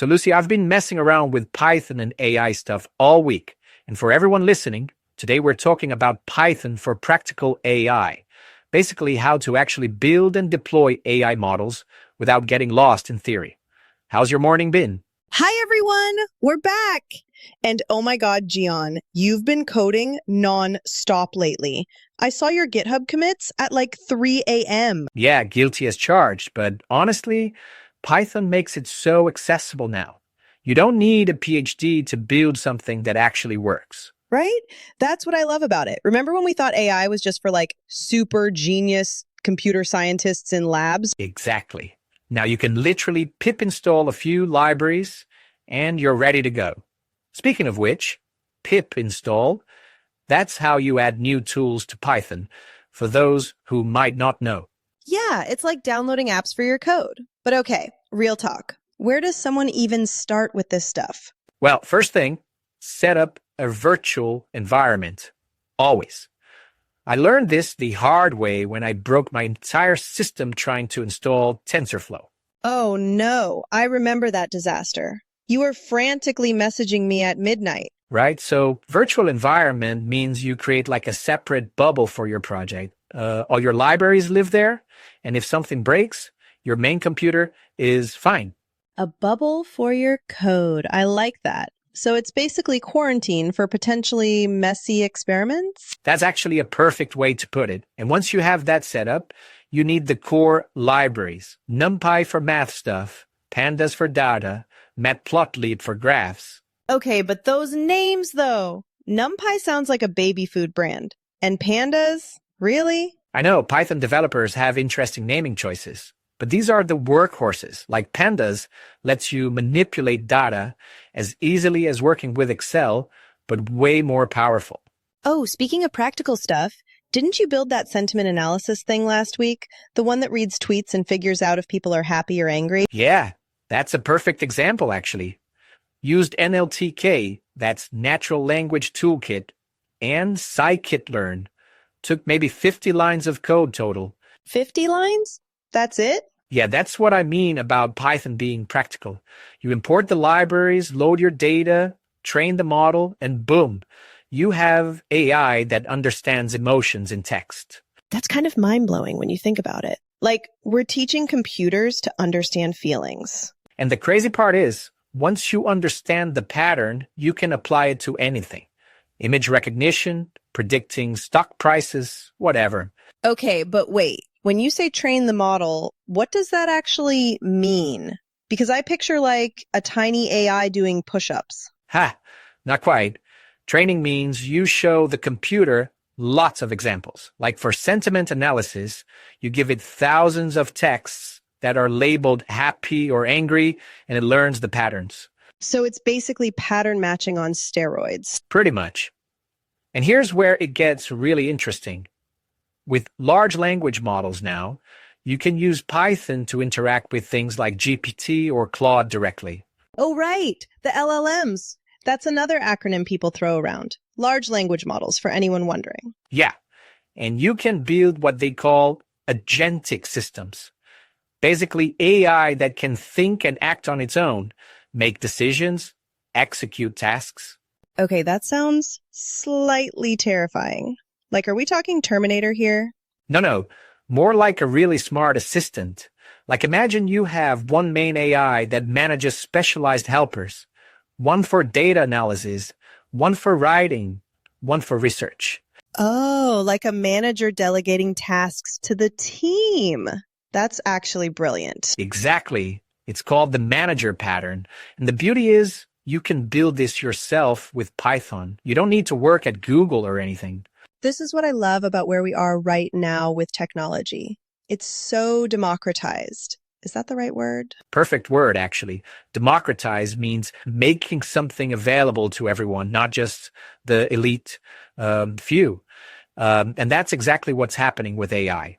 So, Lucy, I've been messing around with Python and AI stuff all week. And for everyone listening, today we're talking about Python for practical AI. Basically, how to actually build and deploy AI models without getting lost in theory. How's your morning been? Hi, everyone. We're back. And oh my God, Gian, you've been coding non-stop lately. I saw your GitHub commits at like 3 a.m. Yeah, guilty as charged, but honestly, Python makes it so accessible now. You don't need a PhD to build something that actually works. Right? That's what I love about it. Remember when we thought AI was just for like super genius computer scientists in labs? Exactly. Now you can literally pip install a few libraries and you're ready to go. Speaking of which, pip install, that's how you add new tools to Python for those who might not know. Yeah, it's like downloading apps for your code. But okay, real talk. Where does someone even start with this stuff? Well, first thing, set up a virtual environment. Always. I learned this the hard way when I broke my entire system trying to install TensorFlow. Oh no, I remember that disaster. You were frantically messaging me at midnight. Right? So virtual environment means you create like a separate bubble for your project. All your libraries live there, and if something breaks, your main computer is fine. A bubble for your code. I like that. So it's basically quarantine for potentially messy experiments? That's actually a perfect way to put it. And once you have that set up, you need the core libraries. NumPy for math stuff, Pandas for data, Matplotlib for graphs. Okay, but those names though. NumPy sounds like a baby food brand. And Pandas? Really? I know Python developers have interesting naming choices, but these are the workhorses. Like Pandas lets you manipulate data as easily as working with Excel, but way more powerful. Oh, speaking of practical stuff, didn't you build that sentiment analysis thing last week? The one that reads tweets and figures out if people are happy or angry? Yeah, that's a perfect example, actually. Used NLTK, that's Natural Language Toolkit, and scikit-learn. Took maybe 50 lines of code total. 50 lines? That's it? Yeah, that's what I mean about Python being practical. You import the libraries, load your data, train the model, and boom, you have AI that understands emotions in text. That's kind of mind-blowing when you think about it. Like, we're teaching computers to understand feelings. And the crazy part is, once you understand the pattern, you can apply it to anything. Image recognition, predicting stock prices, whatever. Okay, but wait. When you say train the model, what does that actually mean? Because I picture like a tiny AI doing push-ups. Ha, not quite. Training means you show the computer lots of examples. Like for sentiment analysis, you give it thousands of texts that are labeled happy or angry, and it learns the patterns. So it's basically pattern matching on steroids. Pretty much. And here's where it gets really interesting. With large language models now, you can use Python to interact with things like GPT or Claude directly. Oh, right. The LLMs. That's another acronym people throw around. Large language models, for anyone wondering. Yeah. And you can build what they call agentic systems. Basically, AI that can think and act on its own, make decisions, execute tasks. Okay, that sounds slightly terrifying. Like, are we talking Terminator here? No, more like a really smart assistant. Like imagine you have one main AI that manages specialized helpers. One for data analysis, one for writing, one for research. Oh, like a manager delegating tasks to the team. That's actually brilliant. Exactly. It's called the manager pattern. And the beauty is you can build this yourself with Python. You don't need to work at Google or anything. This is what I love about where we are right now with technology. It's so democratized. Is that the right word? Perfect word, actually. Democratize means making something available to everyone, not just the elite few. And that's exactly what's happening with AI.